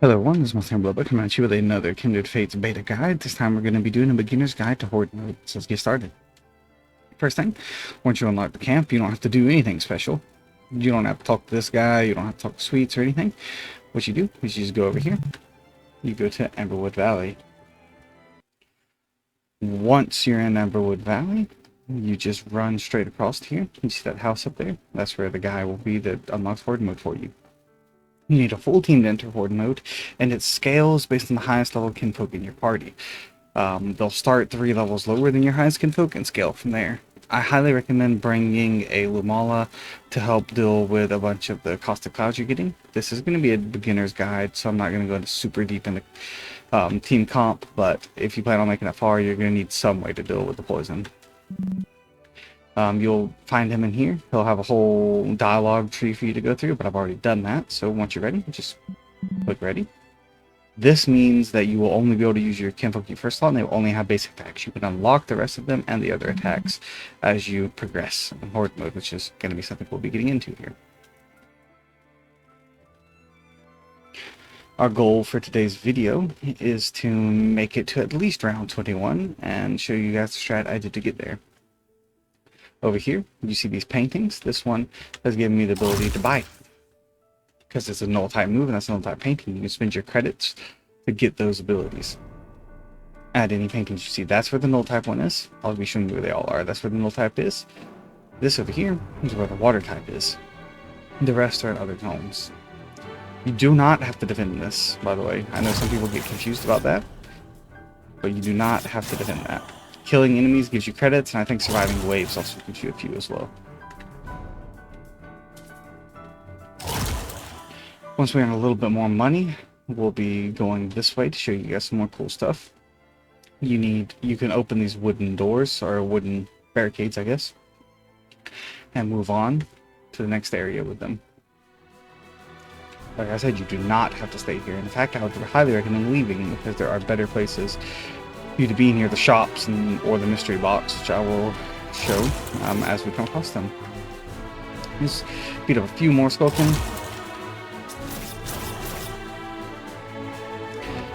Hello everyone, this is Monstertaming coming at you with another Kindred Fates Beta guide. This time we're going to be doing a beginner's guide to Horde Mode, so let's get started. First thing, once you unlock the camp, you don't have to do anything special. You don't have to talk to this guy, you don't have to talk to Sweets or anything. What you do is you just go over here, you go to Emberwood Valley. Once you're in Emberwood Valley, you just run straight across here. You see that house up there? That's where the guy will be that unlocks Horde Mode for you. You need a full team to enter Horde Mode, and it scales based on the highest level kinfolk in your party. They'll start 3 levels lower than your highest kinfolk and scale from there. I highly recommend bringing a Lumala to help deal with a bunch of the caustic clouds you're getting. This is going to be a beginner's guide, so I'm not going to go into super deep into team comp, but if you plan on making it far, you're going to need some way to deal with the poison. You'll find him in here. He'll have a whole dialogue tree for you to go through, but I've already done that. So once you're ready, just click ready. This means that you will only be able to use your kinfolk you first slot, and they will only have basic attacks. You can unlock the rest of them and the other attacks as you progress in Horde Mode, which is going to be something we'll be getting into here. Our goal for today's video is to make it to at least round 21 and show you guys the strat I did to get there. Over here, you see these paintings. This one has given me the ability to buy. Because it's a null type move and that's a null type painting. You can spend your credits to get those abilities. Add any paintings you see. That's where the null type one is. I'll be showing you where they all are. That's where the null type is. This over here is where the water type is. The rest are in other tones. You do not have to defend this, by the way. I know some people get confused about that. But you do not have to defend that. Killing enemies gives you credits, and I think surviving waves also gives you a few as well. Once we earn a little bit more money, we'll be going this way to show you guys some more cool stuff. You can open these wooden doors, or wooden barricades, I guess, and move on to the next area with them. Like I said, you do not have to stay here. In fact, I would highly recommend leaving because there are better places you to be near the shops or the mystery box, which I will show as we come across them. Just beat up a few more Skulking.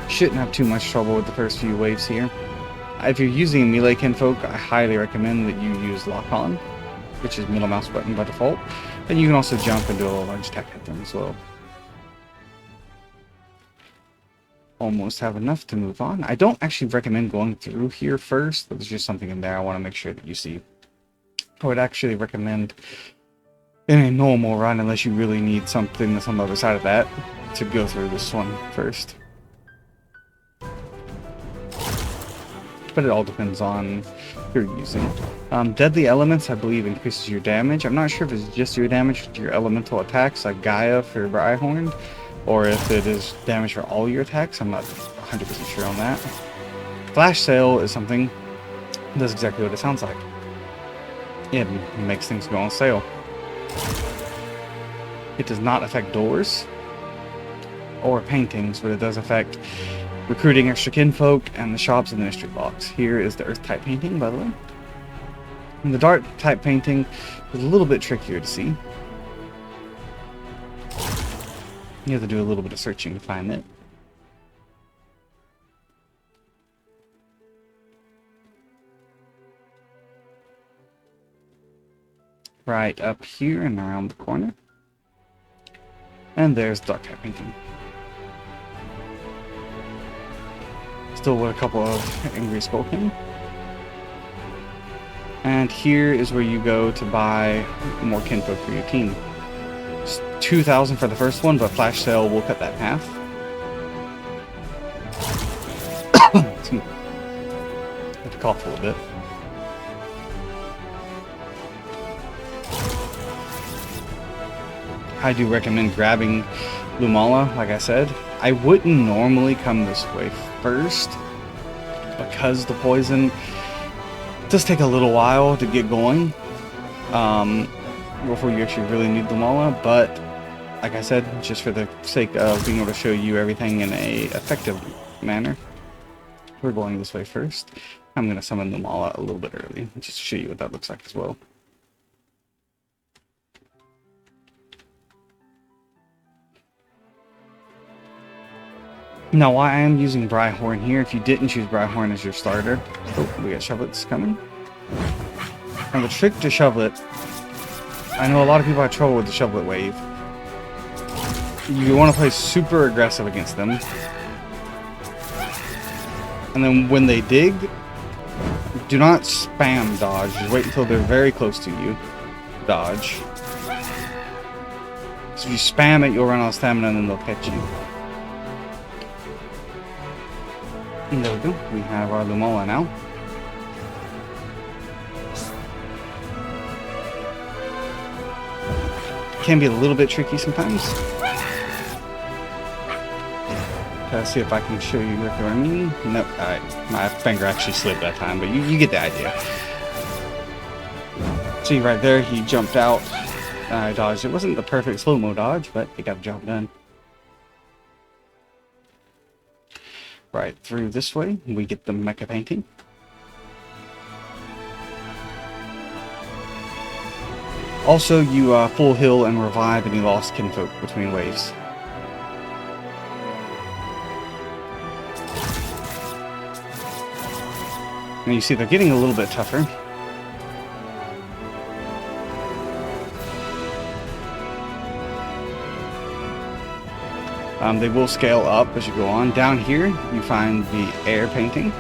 Shouldn't have too much trouble with the first few waves here. If you're using melee kinfolk, I highly recommend that you use lock on, which is middle mouse button by default. And you can also jump and do a large attack at them as well. Almost have enough to move on. I don't actually recommend going through here first. There's just something in there I want to make sure that you see. I would actually recommend in a normal run, unless you really need something that's on the other side of that, to go through this one first. But it all depends on who you're using. Deadly Elements, I believe, increases your damage. I'm not sure if it's just your damage to your elemental attacks, like Gaia for Brihorn, or if it is damage for all your attacks. I'm not 100% sure on that. Flash Sale is something that does exactly what it sounds like. It makes things go on sale. It does not affect doors or paintings, but it does affect recruiting extra kinfolk and the shops in the mystery box. Here is the Earth type painting, by the way. And the Dark type painting is a little bit trickier to see. You have to do a little bit of searching to find it. Right up here and around the corner. And there's Dark type painting. Still with a couple of Angry Skulking. And here is where you go to buy more kinfolk for your team. 2,000 for the first one, but Flash Sale will cut that in half. Excuse me. I have to cough a little bit. I do recommend grabbing Lumala, like I said. I wouldn't normally come this way first, because the poison does take a little while to get going before you actually really need Lumala, but like I said, just for the sake of being able to show you everything in a effective manner, we're going this way first. I'm going to summon Lumala a little bit early, just to show you what that looks like as well. Now, why I am using Bryhorn here, if you didn't choose Bryhorn as your starter, oh, we got Shovelets coming. And the trick to Shovelet, I know a lot of people have trouble with the Shovelet wave. You want to play super aggressive against them. And then when they dig, do not spam dodge. Just wait until they're very close to you. Dodge. So if you spam it, you'll run out of stamina and then they'll catch you. And there we go. We have our Lumola now. Can be a little bit tricky sometimes. Let's see if I can show you what I mean. Nope. Alright. My finger actually slipped that time, but you get the idea. See right there, he jumped out. I dodged. It wasn't the perfect slow-mo dodge, but it got the job done. Right, through this way, we get the mecha painting. Also, you full heal and revive any lost kinfolk between waves. And you see they're getting a little bit tougher. They will scale up as you go on. Down here, you find the air painting.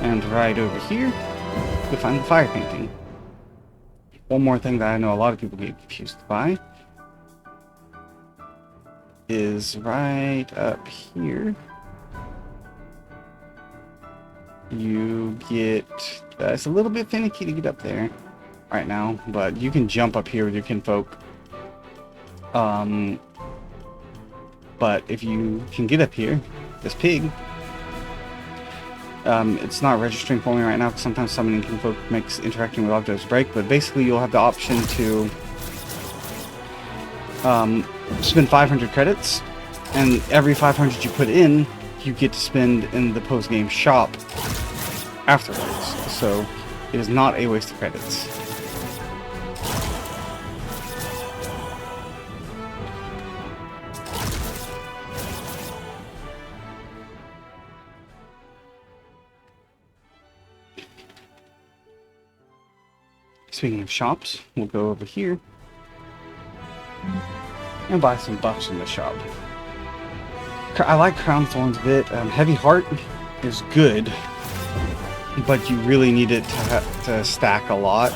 And right over here, you'll find the fire painting. One more thing that I know a lot of people get confused by is right up here. You get... it's a little bit finicky to get up there right now, but you can jump up here with your kinfolk. But if you can get up here, this pig, it's not registering for me right now because sometimes summoning kinfolk makes interacting with objects break, but basically you'll have the option to spend 500 credits, and every 500 you put in, you get to spend in the post-game shop afterwards. So it is not a waste of credits. Speaking of shops, we'll go over here and buy some buffs in the shop. I like Crown Thorns a bit. Heavy Heart is good, but you really need it to stack a lot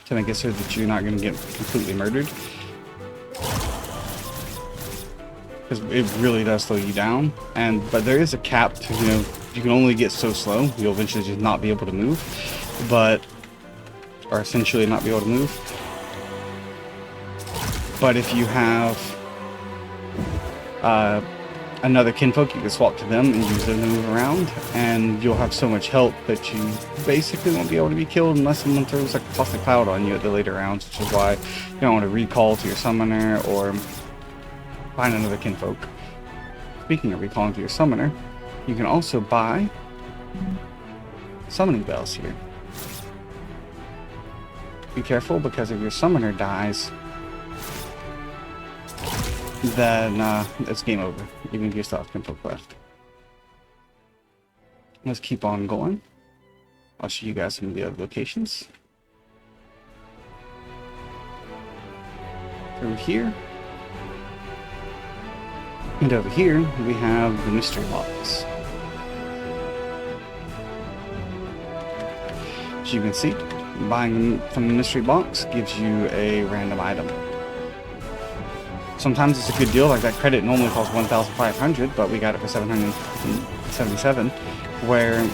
to make it so that you're not going to get completely murdered. Because it really does slow you down. But there is a cap to, you can only get so slow. You'll eventually just not be able to move. Or essentially not be able to move. But if you have another kinfolk, you can swap to them and use them to move around, and you'll have so much health that you basically won't be able to be killed unless someone throws like a toxic cloud on you at the later rounds, which is why you don't want to recall to your summoner or find another kinfolk. Speaking of recalling to your summoner, you can also buy summoning bells here. Be careful, because if your summoner dies, then it's game over, even if you still have kinfolk left. Let's keep on going. I'll show you guys some of the other locations. Through here. And over here, we have the mystery box. As you can see, buying from the mystery box gives you a random item. Sometimes it's a good deal, like that credit normally costs 1,500, but we got it for 777, where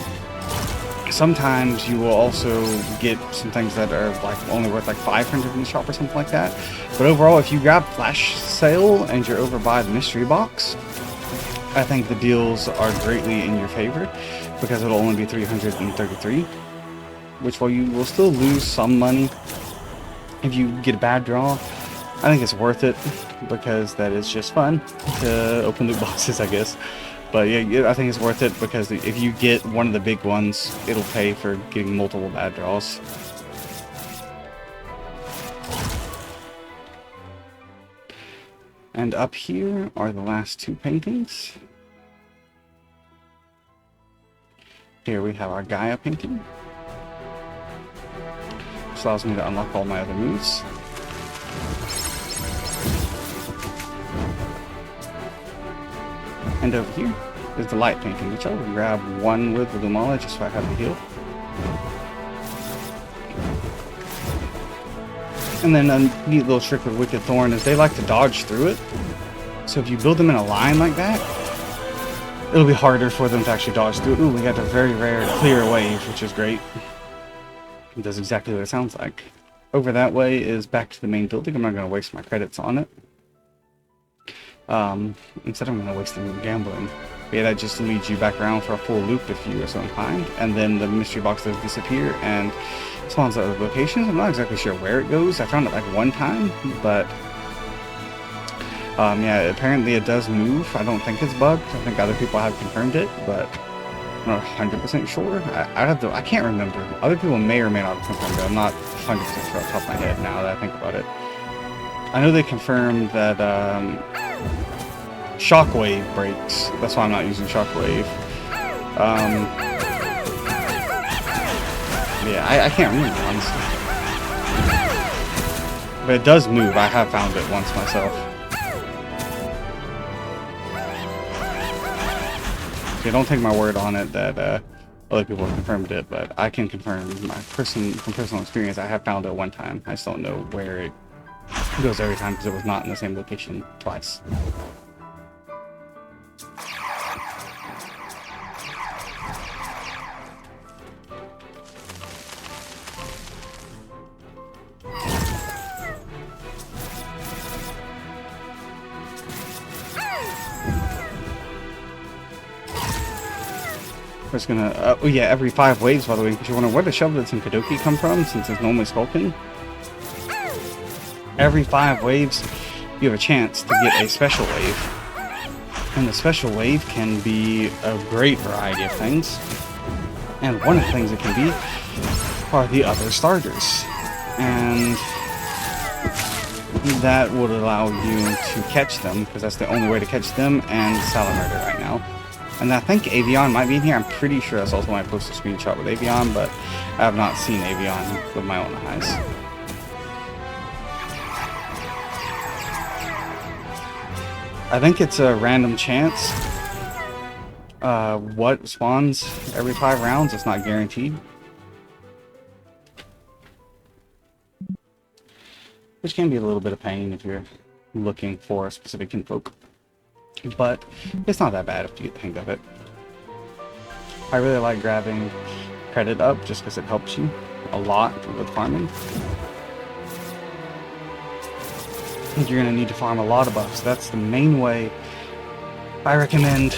sometimes you will also get some things that are like only worth like 500 in the shop or something like that. But overall, if you grab flash sale and you're over by the mystery box, I think the deals are greatly in your favor, because it'll only be 333. Which, while you will still lose some money if you get a bad draw, I think it's worth it, because that is just fun to open loot boxes, I guess. But yeah, I think it's worth it, because if you get one of the big ones, it'll pay for getting multiple bad draws. And up here are the last two paintings. Here we have our Gaia painting, which allows me to unlock all my other moves. And over here is the light painting, which I will grab one with the Lumala just so I have the heal. And then a neat little trick with Wicked Thorn is they like to dodge through it. So if you build them in a line like that, it'll be harder for them to actually dodge through it. Ooh, we got a very rare clear wave, which is great. It does exactly what it sounds like. Over that way is back to the main building. I'm not going to waste my credits on it. Instead I'm going to waste them gambling. But yeah, that just leads you back around for a full loop if you are so inclined. And then the mystery box does disappear and spawns at other locations. I'm not exactly sure where it goes. I found it like one time, but yeah, apparently it does move. I don't think it's bugged. I think other people have confirmed it, but I'm not 100% sure. I can't remember. Other people may or may not have confirmed it. I'm not 100% sure off the top of my head now that I think about it. I know they confirmed that Shockwave breaks. That's why I'm not using Shockwave. Yeah, I can't remember, honestly. But it does move. I have found it once myself. So don't take my word on it that other people have confirmed it, but I can confirm from personal experience. I have found it one time. I just don't know where it goes every time because it was not in the same location twice. It's gonna, oh yeah, every 5 waves, by the way, because you wonder where the Shovelets and Kadoki come from, since it's normally skulking. Every 5 waves, you have a chance to get a special wave. And the special wave can be a great variety of things. And one of the things it can be are the other starters. And that would allow you to catch them, because that's the only way to catch them and Salamander right now. And I think Avion might be in here. I'm pretty sure that's also why I posted a screenshot with Avion, but I have not seen Avion with my own eyes. I think it's a random chance. What spawns every 5 rounds? It's not guaranteed. Which can be a little bit of pain if you're looking for a specific kinfolk. But it's not that bad if you get the hang of it. I really like grabbing credit up just because it helps you a lot with farming. You're going to need to farm a lot of buffs. That's the main way I recommend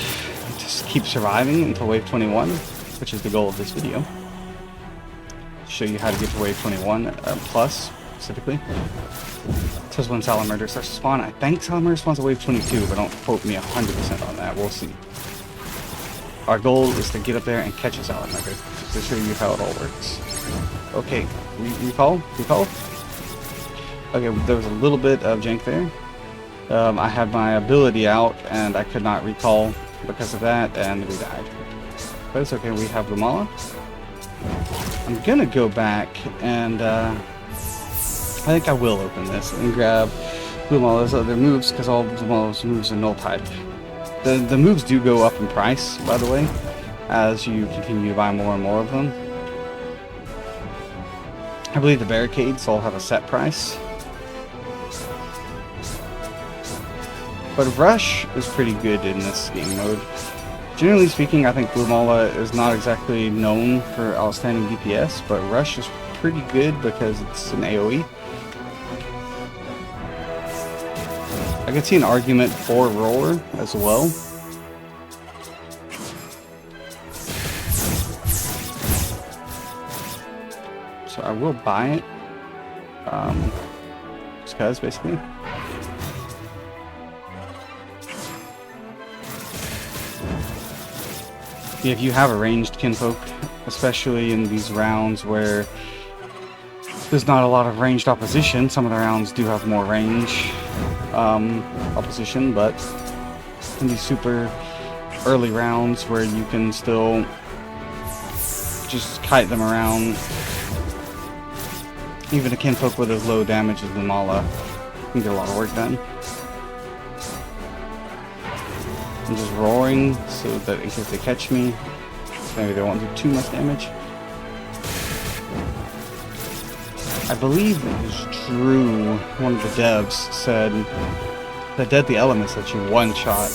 just keep surviving until wave 21, which is the goal of this video. Show you how to get to wave 21 plus specifically. This is when Salamander starts to spawn. I think Salamander spawns at wave 22, but don't quote me 100% on that. We'll see. Our goal is to get up there and catch a Salamander, just to show you how it all works. Okay, recall? Okay, there was a little bit of jank there. I had my ability out, and I could not recall because of that, and we died. But it's okay, we have Lumala. I'm gonna go back and I think I will open this and grab Lumala's other moves because all of Lumala's moves are null type. The moves do go up in price, by the way, as you continue to buy more and more of them. I believe the barricades all have a set price. But Rush is pretty good in this game mode. Generally speaking, I think Lumala is not exactly known for outstanding DPS, but Rush is pretty good because it's an AoE. I could see an argument for Roar as well. So I will buy it. Just cause, basically. If you have a ranged kinfolk, especially in these rounds where there's not a lot of ranged opposition. Some of the rounds do have more range opposition, but in these super early rounds where you can still just kite them around, even a kinfolk with as low damage as Lumala can get a lot of work done. I'm just roaring so that in case they catch me, maybe they won't do too much damage. I believe it was Drew, one of the devs, said that Deadly Elements let you one-shot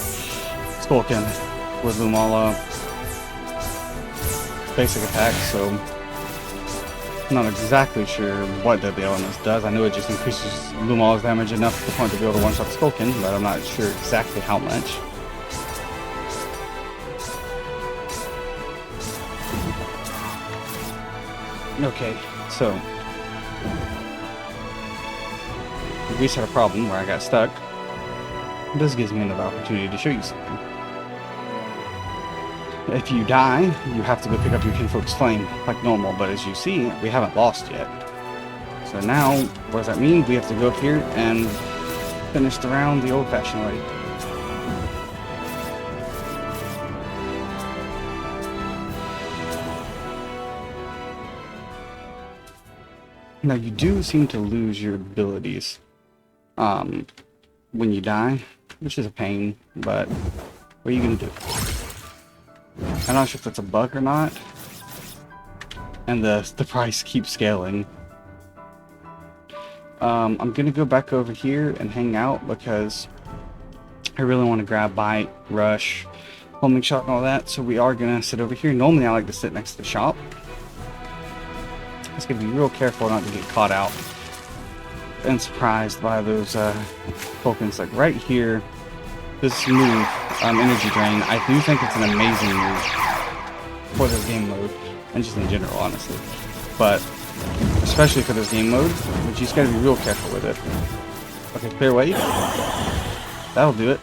Skulkin with Lumala basic attack, so I'm not exactly sure what Deadly Elements does. I know it just increases Lumala's damage enough to the point to be able to one-shot Skulkin, but I'm not sure exactly how much. Okay, so we just had a problem where I got stuck. This gives me another opportunity to show you something. If you die, you have to go pick up your kinfolk's flame like normal, but as you see, we haven't lost yet. So now, what does that mean? We have to go up here and finish the round the old-fashioned way. Now, you do seem to lose your abilities when you die, which is a pain, but what are you going to do? I'm not sure if that's a bug or not, and the price keeps scaling. I'm going to go back over here and hang out because I really want to grab Bite, Rush, Homing Shot, and all that, so we are going to sit over here. Normally, I like to sit next to the shop. Just gotta be real careful not to get caught out and surprised by those tokens. Like right here, this move, Energy Drain, I do think it's an amazing move for this game mode, and just in general, honestly. But especially for this game mode, you just gotta be real careful with it. Okay, clear wave. That'll do it.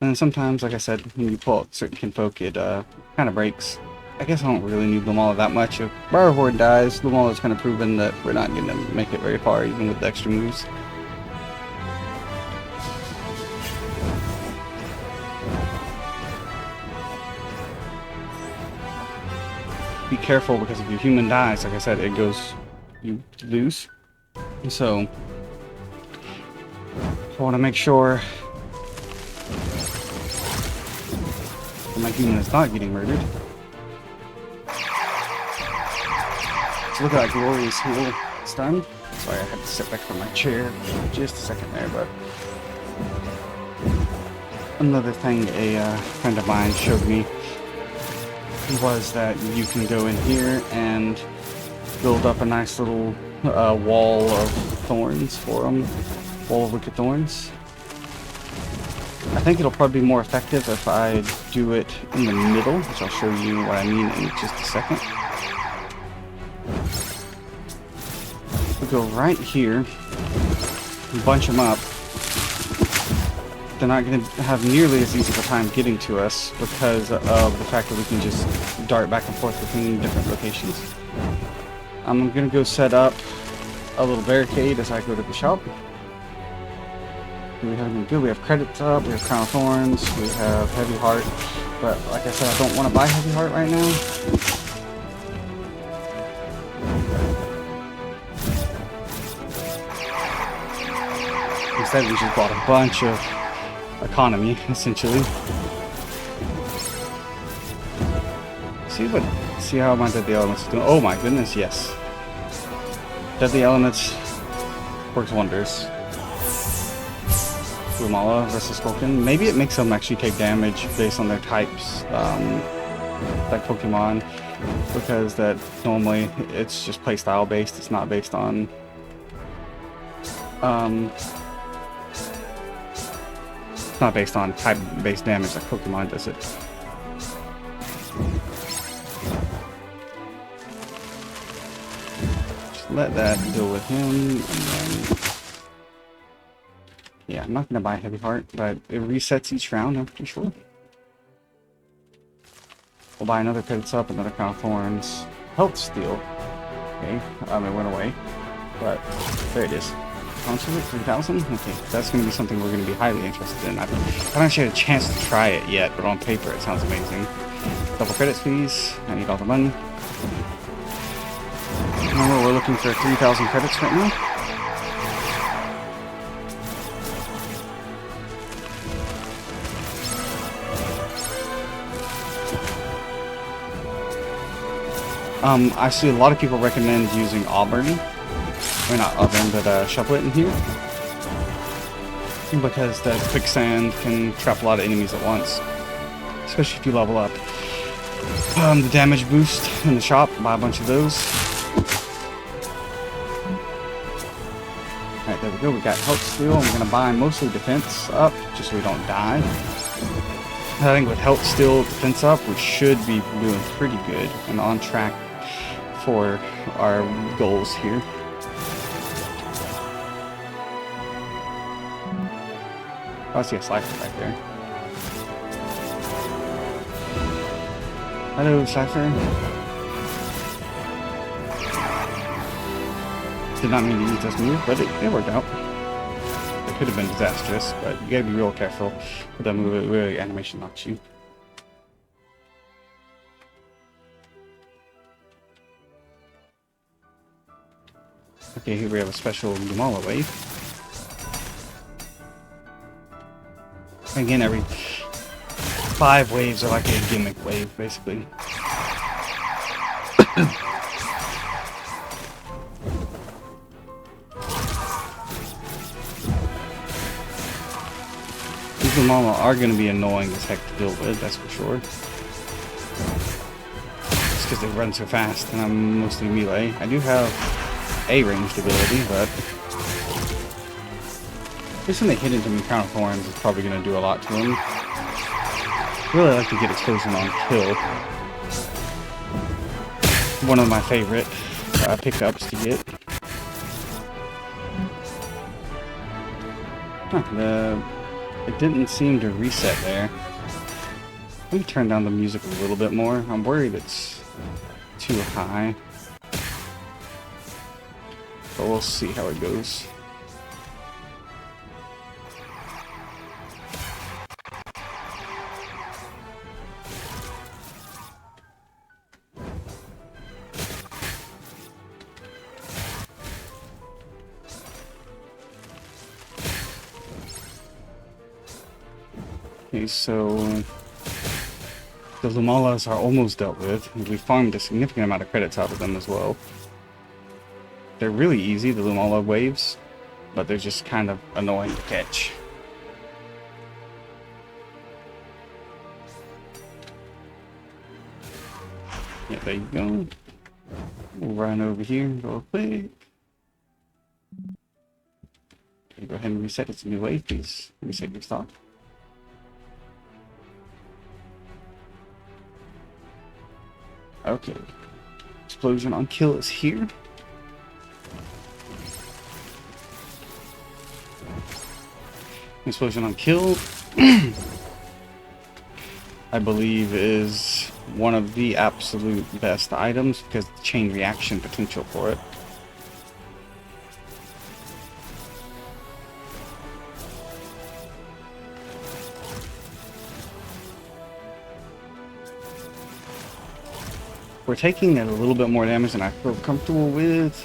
And sometimes, like I said, when you pull out certain kinfolk, it kind of breaks. I guess I don't really need Lumala that much. If our Horde dies, Lumala's kind of proven that we're not going to make it very far, even with the extra moves. Be careful, because if your human dies, like I said, it goes, you lose. So, I want to make sure my human is not getting murdered. So look at that glorious heal stun. Sorry, I had to sit back from my chair just a second there, but another thing a friend of mine showed me was that you can go in here and build up a nice little wall of thorns for them. Wall of wicked thorns. I think it'll probably be more effective if I do it in the middle, which I'll show you what I mean in just a second. We'll go right here, bunch them up. They're not going to have nearly as easy of a time getting to us because of the fact that we can just dart back and forth between different locations. I'm going to go set up a little barricade as I go to the shop. We have anything good. We have credits up, we have Crown of Thorns, we have Heavy Heart, but like I said, I don't want to buy Heavy Heart right now. Instead, we just bought a bunch of economy, essentially. See how my Deadly Elements is doing. Oh my goodness, yes. Deadly Elements works wonders. Lumala versus Skulkin. Maybe it makes them actually take damage based on their types, like Pokemon, because that normally it's just playstyle based. It's not based on type based damage like Pokemon does it. Just let that deal with him, and then. Yeah, I'm not going to buy Heavy Heart, but it resets each round, I'm pretty sure. We'll buy another credits up, another crown of thorns, health steal. Okay, it went away, but there it is. How much is it? 3,000? Okay, that's going to be something we're going to be highly interested in. I haven't actually had a chance to try it yet, but on paper it sounds amazing. Double credits, please. I need all the money. Remember, we're looking for 3,000 credits right now. I see a lot of people recommend using Auburn. Or not Auburn, but Shufflet in here. Because the quicksand can trap a lot of enemies at once. Especially if you level up. The damage boost in the shop, buy a bunch of those. Alright, there we go. We got health steal. I'm going to buy mostly defense up, just so we don't die. I think with health steal, defense up, we should be doing pretty good and on track for our goals here. Oh, I see a Slifer right there. Hello, Slifer. Did not mean to use this move, but it worked out. It could have been disastrous, but you gotta be real careful with that move. It really animation knocks you. Okay, here we have a special Lumala wave. Again, every 5 waves are like a gimmick wave, basically. These Lumala are going to be annoying as heck to deal with, that's for sure. Just because they run so fast, and I'm mostly melee. I do have a ranged ability, but just when they hit into me, Crown of Thorns is probably going to do a lot to them. Really like to get Explosion on Kill. One of my favorite pickups to get. Huh, it didn't seem to reset there. Let me turn down the music a little bit more. I'm worried it's too high. But we'll see how it goes. Okay, so the Lumalas are almost dealt with. We farmed a significant amount of credits out of them as well. They're really easy, the Lumala waves, but they're just kind of annoying to catch. Yeah, there you go. We'll run over here real quick. Okay, go ahead and reset. It's a new wave, please. Reset your stock. Okay. Explosion on Kill is here. Explosion on Kill, I believe, is one of the absolute best items because of the chain reaction potential for it. We're taking a little bit more damage than I feel comfortable with.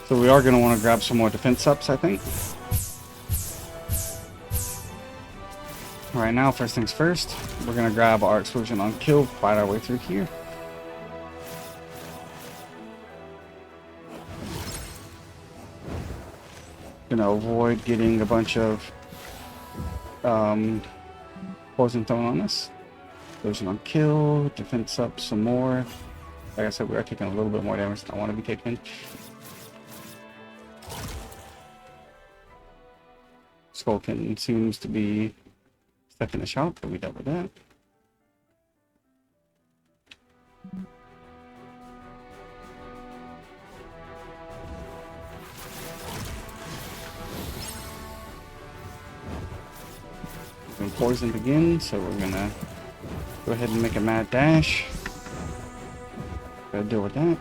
So we are going to want to grab some more defense ups, I think. Right now, first things first, we're going to grab our Explosion on Kill, fight our way through here. Gonna avoid getting a bunch of poison thrown on us. Explosion on Kill, defense up some more. Like I said, we are taking a little bit more damage than I want to be taking. Skullkin seems to be stuck in the shop, but we dealt with that. poisoned again, so we're gonna go ahead and make a mad dash. Gotta deal with that.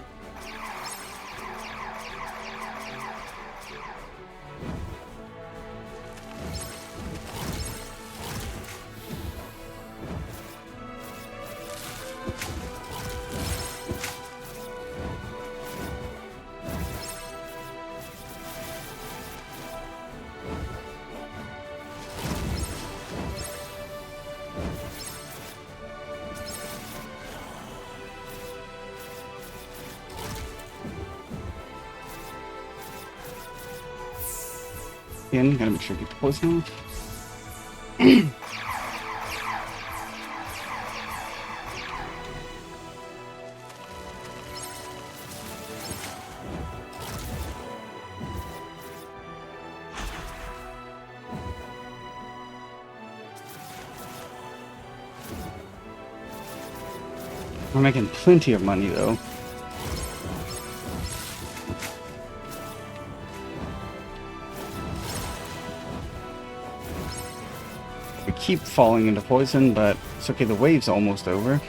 Again, gotta make sure to get the poison off. We're making plenty of money though. We keep falling into poison, but it's okay, the wave's almost over.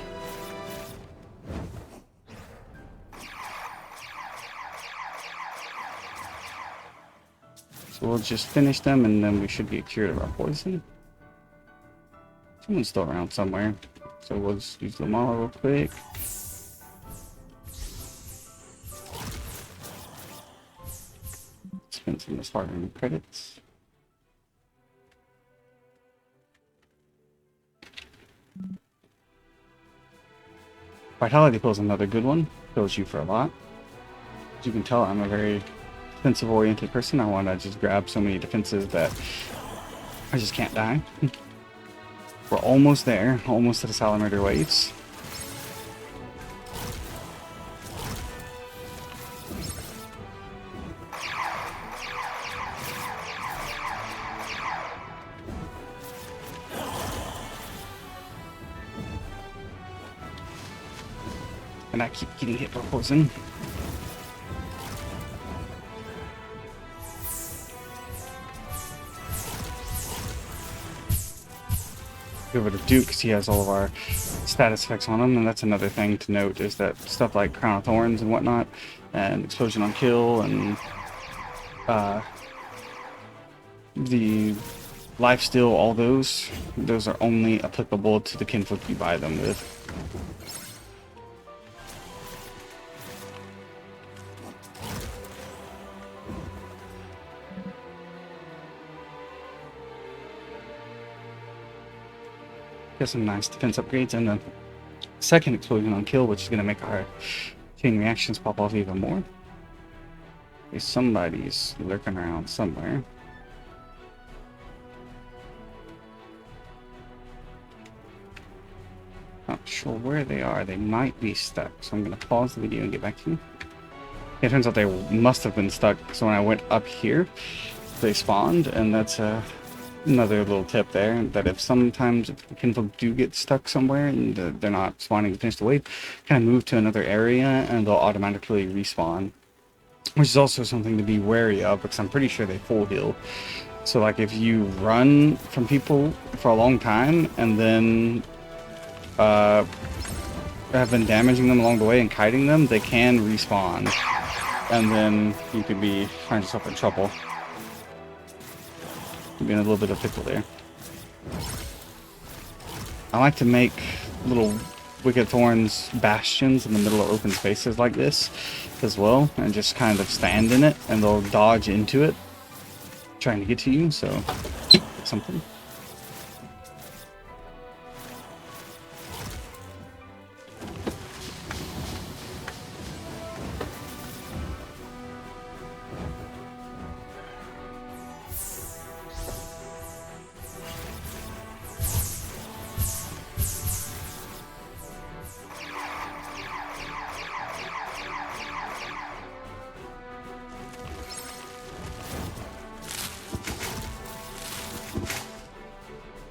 So we'll just finish them and then we should get cured of our poison. Someone's still around somewhere. So we'll just use the Mala real quick. Spend some of the Spartan credits. Vitality Pill is another good one. Heals you for a lot. As you can tell, I'm a very defensive-oriented person. I want to just grab so many defenses that I just can't die. We're almost there. Almost to the Salamander waves. And I keep getting hit by poison. Go over to Duke because he has all of our status effects on him, and that's another thing to note is that stuff like Crown of Thorns and whatnot, and Explosion on Kill, and the Lifesteal, all those are only applicable to the kinfolk you buy them with. Got some nice defense upgrades and the second Explosion on Kill, which is going to make our chain reactions pop off even more. Okay, somebody's lurking around somewhere. Not sure where they are. They might be stuck, so I'm going to pause the video and get back to you. It turns out they must have been stuck, so when I went up here, they spawned, and that's another little tip there, that if sometimes if kinfolk do get stuck somewhere and they're not spawning to finish the wave, kind of move to another area and they'll automatically respawn. Which is also something to be wary of, because I'm pretty sure they full heal. So like if you run from people for a long time and then have been damaging them along the way and kiting them, they can respawn. And then you could be find yourself in trouble. Be in a little bit of pickle there. I like to make little Wicked Thorns bastions in the middle of open spaces like this as well, and just kind of stand in it, and they'll dodge into it, trying to get to you, so something.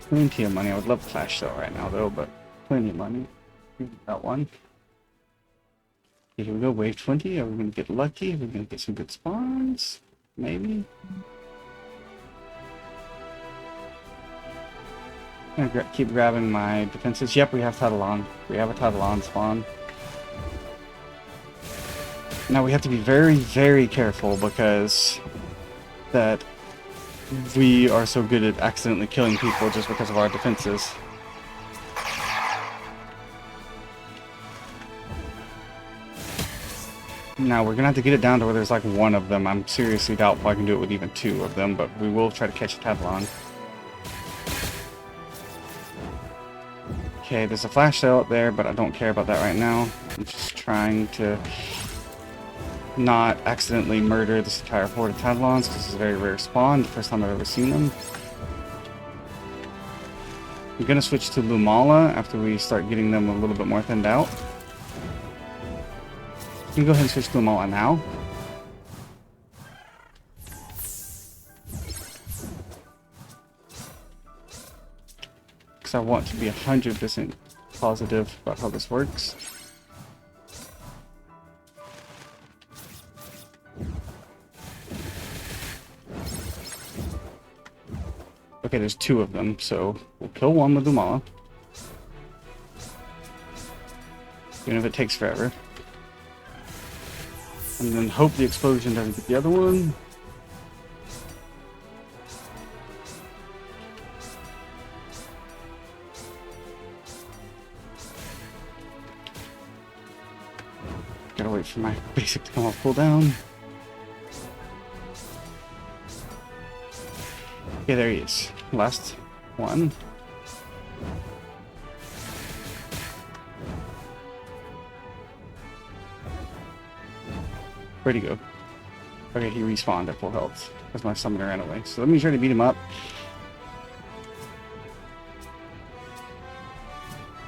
Plenty of money. I would love Flash Sale right now though, but plenty of money. That one. Here we go, wave 20. Are we gonna get lucky? Are we gonna get some good spawns? Maybe. I'm gonna keep grabbing my defenses. Yep, we have Tadalon. We have a Tadalon spawn. Now we have to be very, very careful because that we are so good at accidentally killing people just because of our defenses. Now we're gonna have to get it down to where there's like one of them. I'm seriously doubtful I can do it with even two of them, but we will try to catch a Tadalon. Okay, there's a flash sale up there, but I don't care about that right now. I'm just trying to not accidentally murder this entire horde of Tadalons, because it's a very rare spawn, the first time I've ever seen them. I'm gonna switch to Lumala after we start getting them a little bit more thinned out. You can go ahead and switch to Lumala now. Because I want to be 100% positive about how this works. Okay, there's two of them, so we'll kill one with Lumala. Even if it takes forever. And then hope the explosion doesn't get the other one. Gotta wait for my basic to come off cooldown. Okay, there he is. Last one. Where'd he go? Okay, he respawned at full health because my summoner ran away. So let me try to beat him up.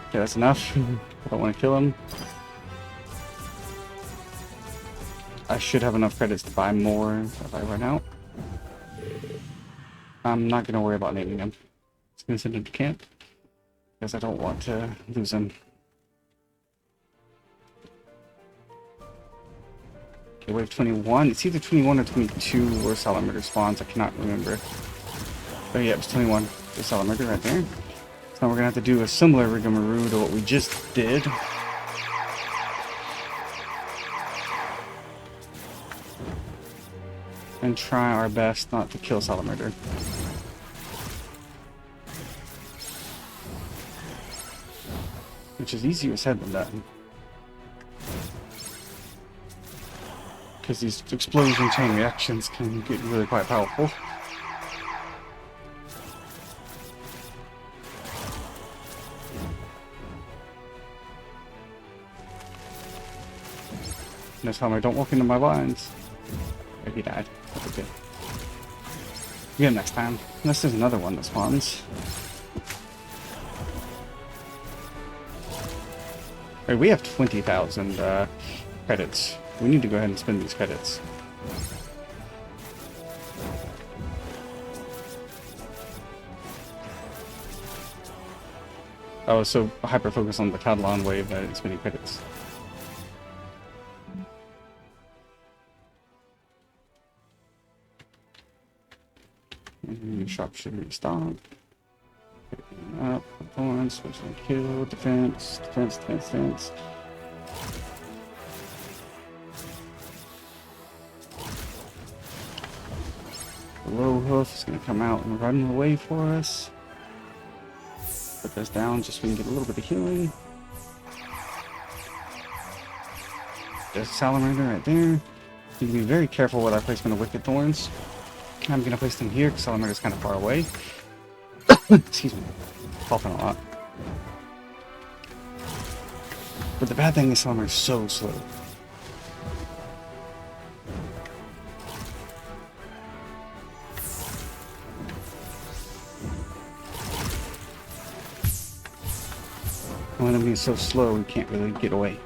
Okay, that's enough. I don't want to kill him. I should have enough credits to buy more if I run out. I'm not going to worry about naming him. Just going to send him to camp because I don't want to lose him. Okay, wave 21. It's either 21 or 22 where Salamurder spawns. I cannot remember. Oh yeah, it was 21. The Salamurder right there. So now we're going to have to do a similar rigmarole to what we just did. And try our best not to kill Salamurder. Which is easier said than done. Because these explosion chain reactions can get really quite powerful. Next time I don't walk into my lines. Oh, he died. That's okay. Get him next time. Unless there's another one that spawns. Alright, we have 20,000 credits. We need to go ahead and spend these credits. I was so hyper-focused on the Tadalon wave that I didn't spend any credits. Shop should restock. Up, thorns, switch and kill, defense, defense, defense, defense. The low hoof is going to come out and run away for us. Put this down just so we can get a little bit of healing. There's a Salamander right there. You can be very careful with our placement of Wicked Thorns. I'm going to place them here because Salamander's kind of far away. Excuse me. Coughing a lot. But the bad thing is Salamander's so slow. When I'm being so slow, we can't really get away.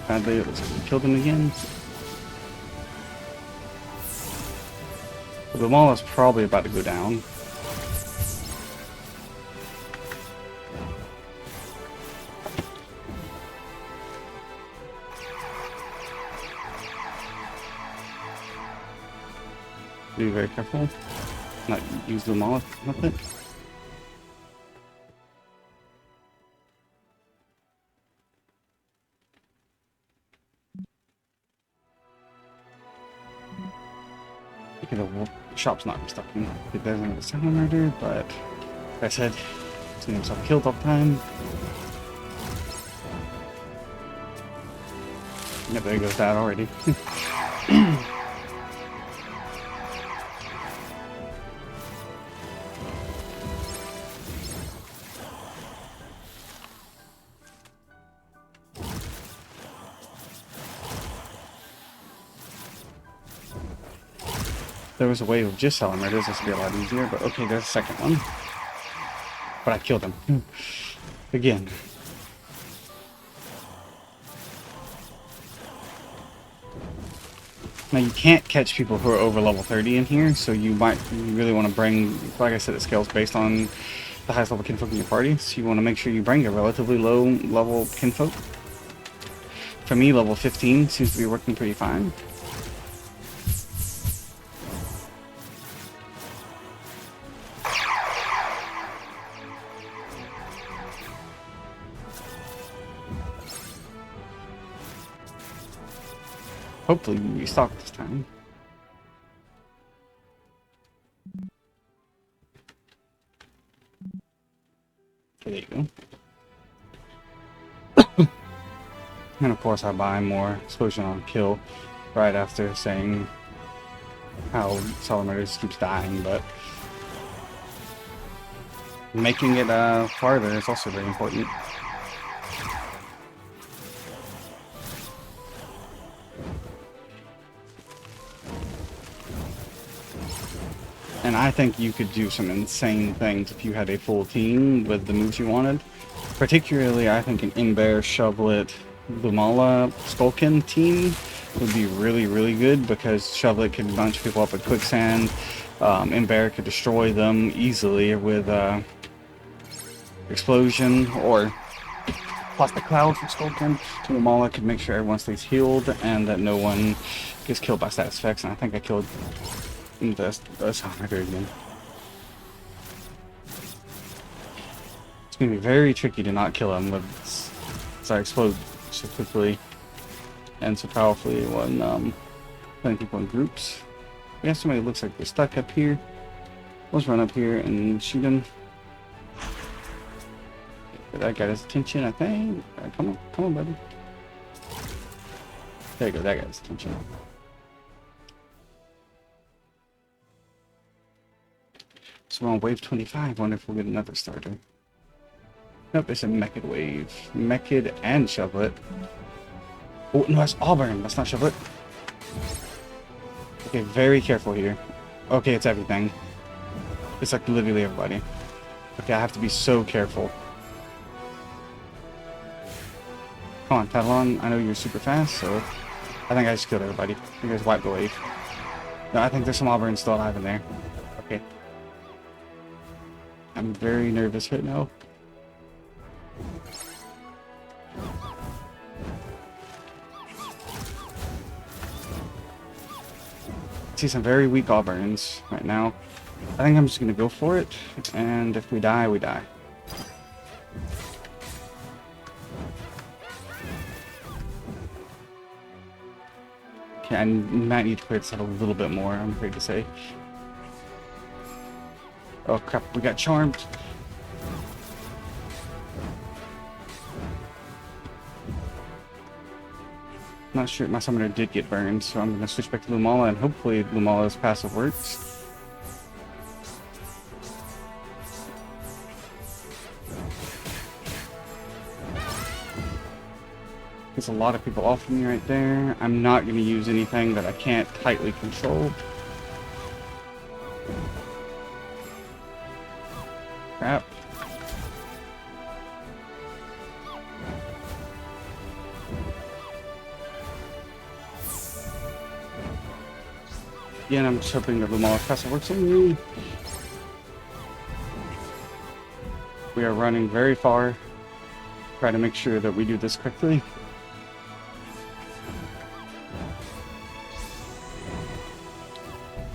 Badly, it looks like we killed him again. the mall is probably about to go down. Be very careful. Not use the mall with it. Okay, the shop's not restocking. It doesn't have a sound murder, but like I said, seeing himself killed all the time. Yeah, there goes that already. There was a way of just selling murders, this would be a lot easier, but okay, there's a second one. But I killed him. Again. Now you can't catch people who are over level 30 in here, so you really want to bring, like I said, it scales based on the highest level kinfolk in your party, so you want to make sure you bring a relatively low level kinfolk. For me, level 15 seems to be working pretty fine. Hopefully we restock this time. Okay, there you go. And of course I buy more explosion on kill right after saying how Salamanders keeps dying, but making it farther is also very important. And I think you could do some insane things if you had a full team with the moves you wanted. Particularly, I think an Imbear, Shovelet, Lumala, Skulkin team would be really, really good because Shovelet could bunch people up with Quicksand. Imbear could destroy them easily with Explosion or Plastic Cloud from Skulkin. Lumala could make sure everyone stays healed and that no one gets killed by status effects. And I think I killed the Sonic again. It's gonna be very tricky to not kill him with so I explode so quickly and so powerfully when putting people in groups. We have somebody who looks like they're stuck up here. Let's run up here and shoot him. That got his attention, I think. Right, come on, buddy. There you go, that got his attention. So we're on wave 25. Wonder if we'll get another starter. Nope, it's a Mechid wave. Mechid and Shovelet. Oh, no, that's Auburn. That's not Shovelet. Okay, very careful here. Okay, it's everything. It's like literally everybody. Okay, I have to be so careful. Come on, Talon. I know you're super fast, so I think I just killed everybody. You guys wiped the wave. No, I think there's some Auburn still alive in there. Okay. I'm very nervous right now. See some very weak Auburns right now. I think I'm just gonna go for it, and if we die, we die. Okay, I might need to clear this out a little bit more, I'm afraid to say. Oh crap, we got charmed. Not sure, my summoner did get burned, so I'm gonna switch back to Lumala and hopefully Lumala's passive works. There's a lot of people off me right there. I'm not gonna use anything that I can't tightly control. Crap. Again, I'm just hoping that Lumala Castle works on me. We are running very far. Try to make sure that we do this quickly.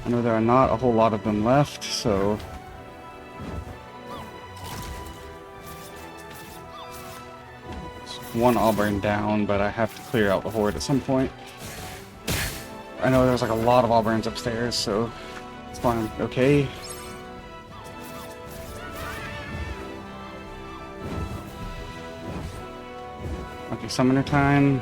I know there are not a whole lot of them left, so one Auburn down, but I have to clear out the Horde at some point. I know there's like a lot of Auburns upstairs, so it's fine. Okay. Okay, summoner time.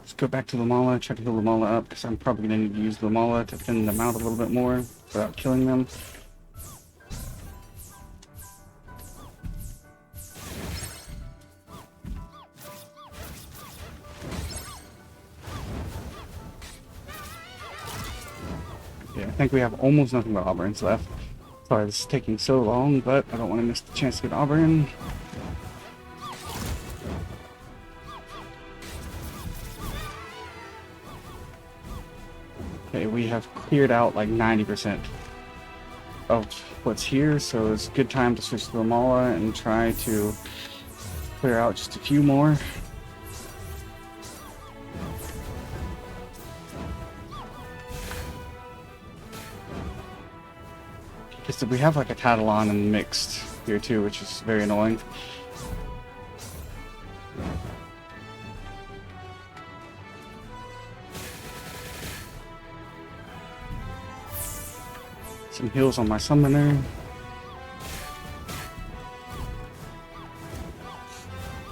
Let's go back to Lumala, try to heal Lumala up, because I'm probably going to need to use Lumala to thin them out a little bit more without killing them. Yeah, I think we have almost nothing but Auburns left. Sorry this is taking so long, but I don't want to miss the chance to get Auburn. Okay, we have cleared out like 90% of what's here, so it's a good time to switch to Lumala and try to clear out just a few more. Because we have like a Catalan and mixed here too, which is very annoying. Some heals on my summoner.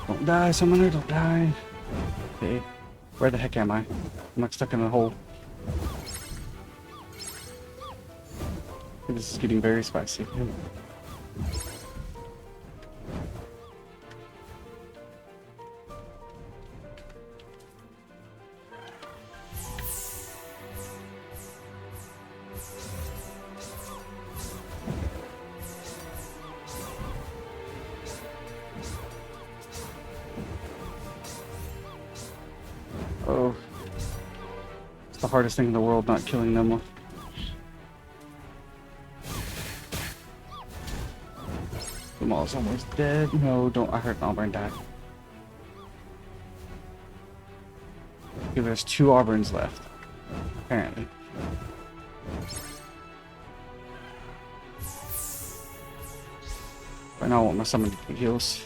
Don't die, summoner, don't die. Okay, where the heck am I? I'm like stuck in a hole. This is getting very spicy. Oh, it's the hardest thing in the world not killing them. Lumala's almost dead. No, don't. I heard an Auburn die. Okay, there's 2 Auburns left, apparently. Right now I want my summon to get heals.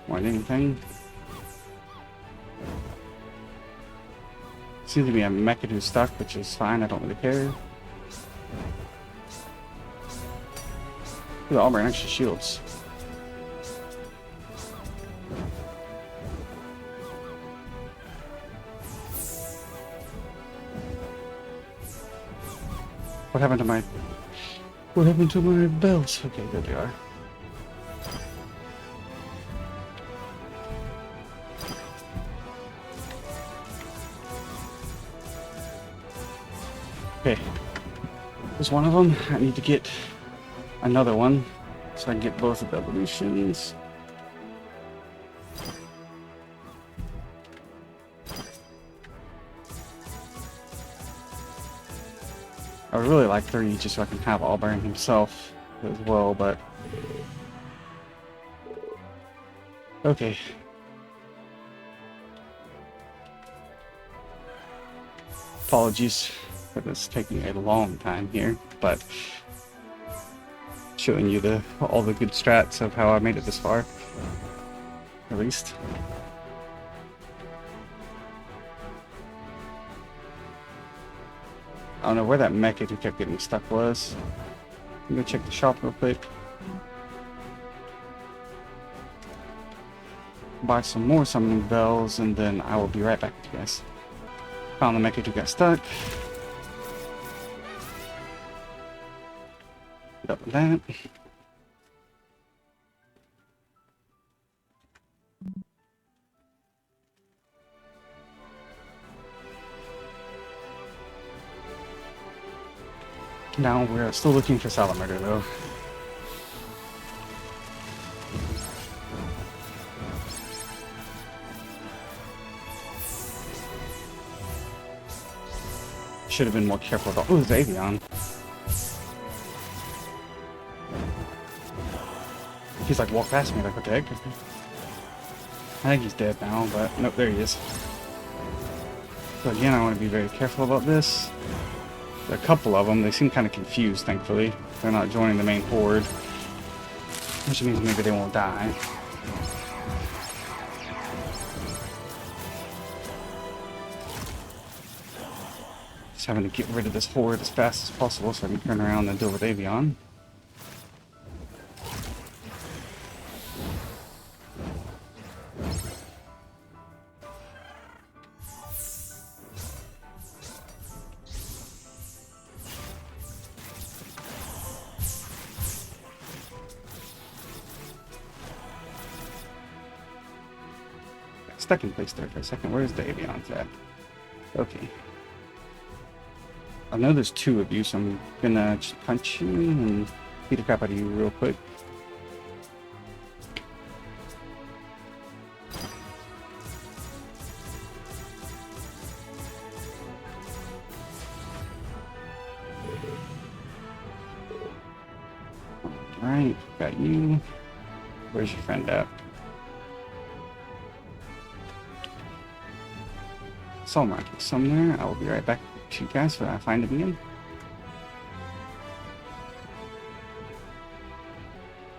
More than anything. Seems to be a Mecha who's stuck, which is fine, I don't really care. The Auburn actually shields. What happened to my... What happened to my bells? Okay, there they are. Okay. There's one of them. I need to get another one so I can get both of the evolutions. I would really like 3 just so I can have Auburn himself as well, but okay. Apologies for this taking a long time here, but showing you all the good strats of how I made it this far, at least. I don't know where that mecha who kept getting stuck was. I'm gonna check the shop real quick. Buy some more summoning bells, and then I will be right back with you guys. Found the mecha who got stuck. Get up with that. Now we're still looking for Salamander though. Should have been more careful about. Oh, there's Avion. He's like walked past me like, what the heck? I think he's dead now, but nope, there he is. So again, I want to be very careful about this. There are a couple of them. They seem kind of confused, thankfully. They're not joining the main horde. Which means maybe they won't die. Just having to get rid of this horde as fast as possible so I can turn around and deal with Avion. Stuck in place there for a second. Where's the Avions at? Okay. I know there's two of you, so I'm gonna just punch you and beat the crap out of you real quick. Alright, got you. Where's your friend at? Saw mark somewhere. I will be right back to you guys when I find him again.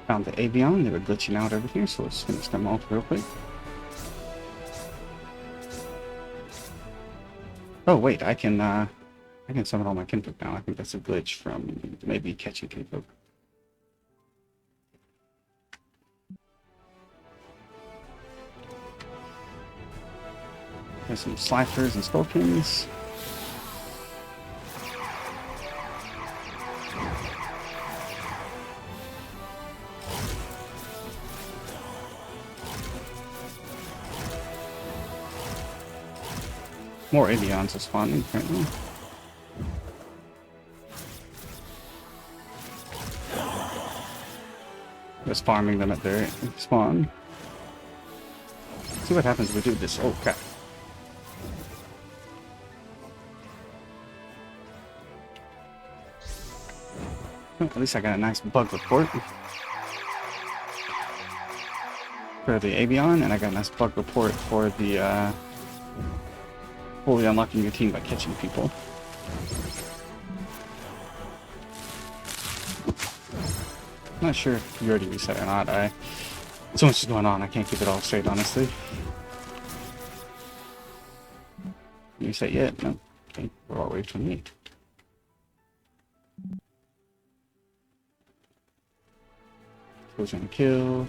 Found the Avion. They were glitching out over here, so let's finish them off real quick. Oh wait, I can summon all my kinfolk now. I think that's a glitch from maybe catching kinfolk. There's some Slifers and Scorpions. More Avions are spawning currently. Just farming them at their spawn. See what happens if we do this. Oh crap. Well, at least I got a nice bug report for the Avion, and I got a nice bug report for the fully unlocking your team by catching people. I'm not sure if you already reset or not. So much is going on, I can't keep it all straight, honestly. You reset yet? No. Okay, we're all the way to 28. Who's gonna kill?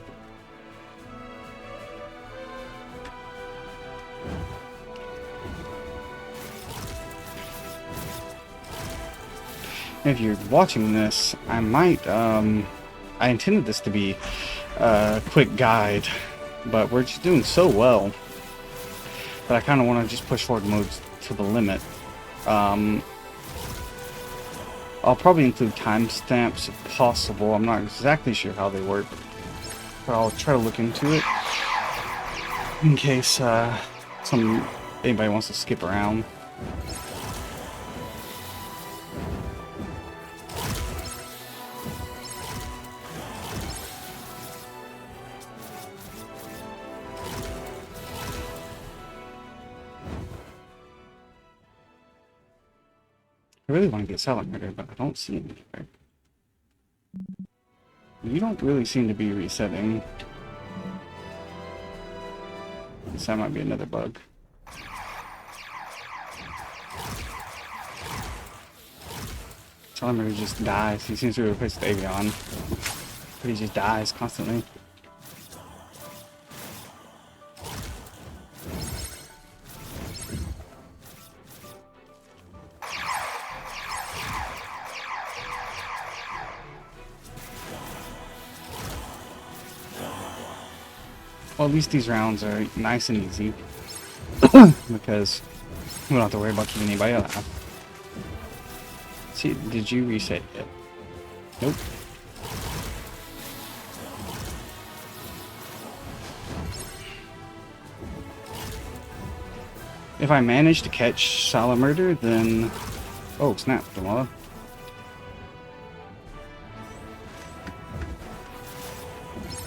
If you're watching this, I might, I intended this to be a quick guide, but we're just doing so well that I kind of want to just push Horde Mode to the limit. I'll probably include timestamps if possible. I'm not exactly sure how they work, but I'll try to look into it in case anybody wants to skip around. I really want to get Silent Murder, but I don't see him anywhere. You don't really seem to be resetting. Guess that might be another bug. Silent Murder just dies. He seems to be replaced with Avion, but he just dies constantly. Well, at least these rounds are nice and easy because we don't have to worry about keeping anybody alive. See, did you reset yet? Nope. If I manage to catch Silent Murder, then Oh, snap, Jamala.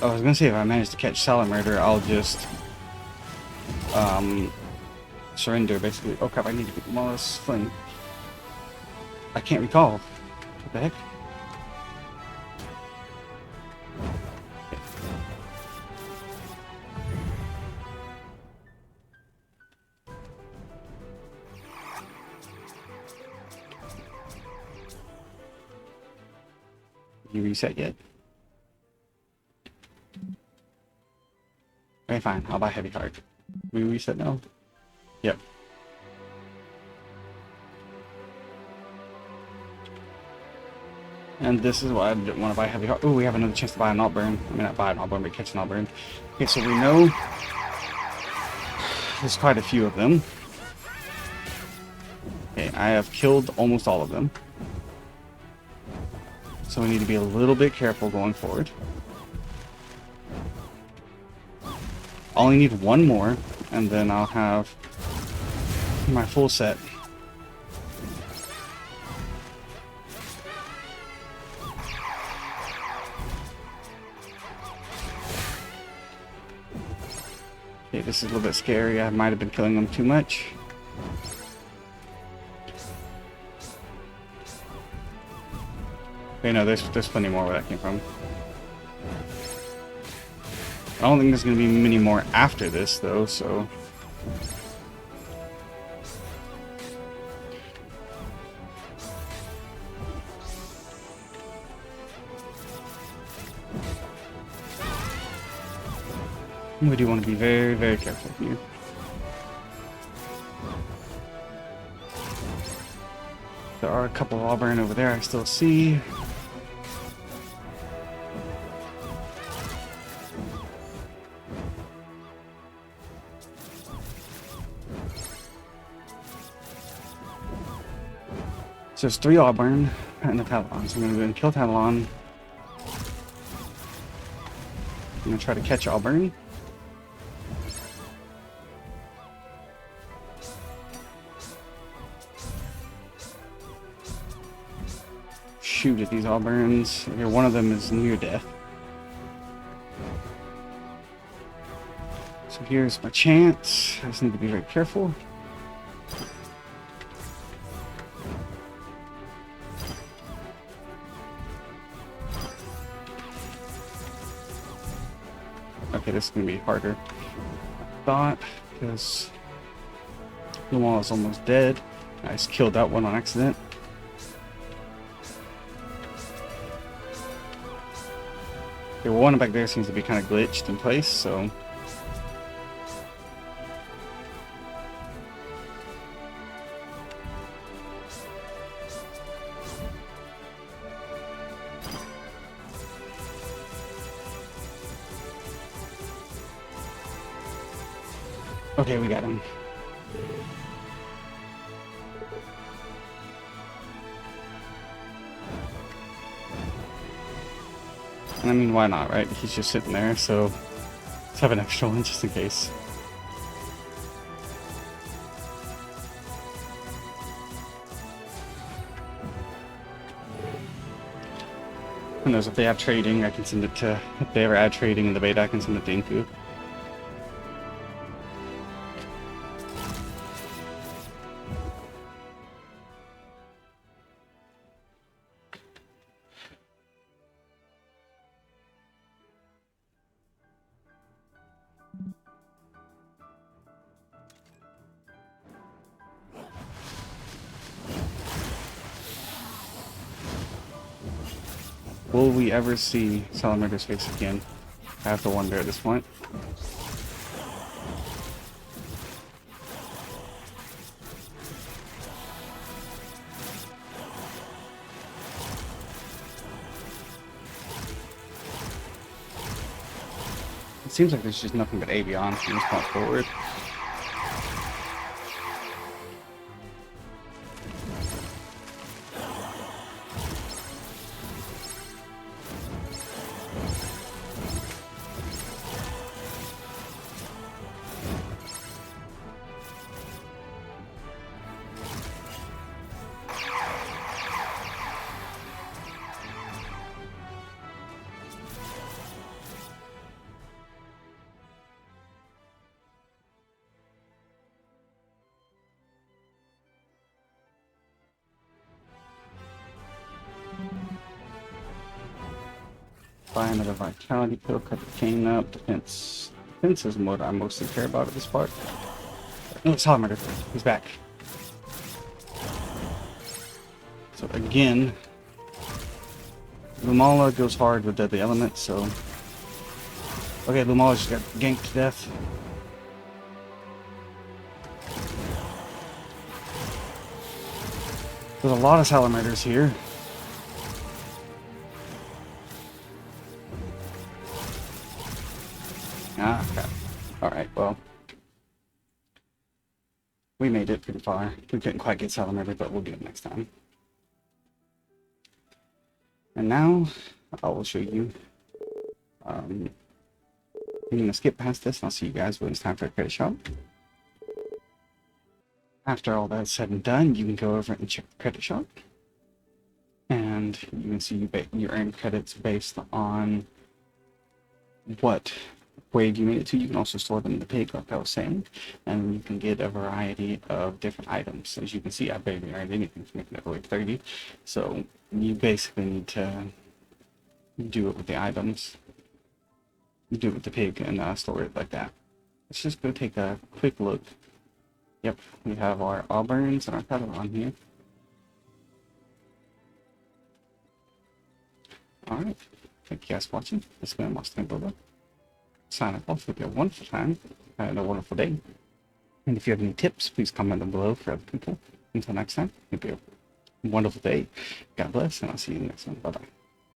I was gonna say if I manage to catch Salamarder, I'll just surrender basically. Oh crap, I need to get Jamala's fling. I can't recall. What the heck? You reset yet? Okay, fine. I'll buy heavy card. We reset now? Yep. And this is why I didn't want to buy heavy card. Oh, we have another chance to buy an Altburn. I mean, not buy an Altburn, but catch an Altburn. Okay, so we know there's quite a few of them. Okay, I have killed almost all of them. So we need to be a little bit careful going forward. I only need one more, and then I'll have my full set. Okay, this is a little bit scary. I might have been killing them too much. Okay, no, there's plenty more where that came from. I don't think there's going to be many more after this, though, so... We do want to be very, very careful here. There are a couple of Auburn over there I still see. So there's 3 Auburn and a Talon. So I'm going to go and kill Talon. I'm going to try to catch Auburn. Shoot at these Auburns. Here, one of them is near death. So here's my chance. I just need to be very careful. Okay, this is going to be harder. I thought, because the wall is almost dead. I just killed that one on accident. Okay, well, one back there seems to be kind of glitched in place, so... Okay, we got him. I mean, why not, right? He's just sitting there, so let's have an extra one just in case. Who knows, if they have trading, I can send it to... If they ever add trading in the beta, I can send it to Inku. Will we ever see Salamarder's face again? I have to wonder at this point. It seems like there's just nothing but Avion from this point forward. Buy another vitality pill, cut the chain up. Defense is what I mostly care about at this part. Oh, it's Salamander. He's back. So again, Lumala goes hard with Deadly Element, so... Okay, Lumala just got ganked to death. There's a lot of Salamanders here. Ah, crap. Alright, well. We made it pretty far. We couldn't quite get Salamander, but we'll get it next time. And now, I will show you. I'm going to skip past this, and I'll see you guys when it's time for a credit shop. After all that's said and done, you can go over and check the credit shop. And you can see you earn credits based on what wave you made it to. You can also store them in the pig, like I was saying. And you can get a variety of different items. As you can see, I barely earned anything from making it to wave 30. So you basically need to do it with the items. Do it with the pig and store it like that. Let's just go take a quick look. Yep, we have our Auburns and our Padawan here. Alright, thank you guys for watching. This has been Monstertaming Bisloba. Sign off. Hope you have a wonderful time and a wonderful day. And if you have any tips, please comment them below for other people. Until next time, hope you have a wonderful day. God bless, and I'll see you in the next one. Bye-bye.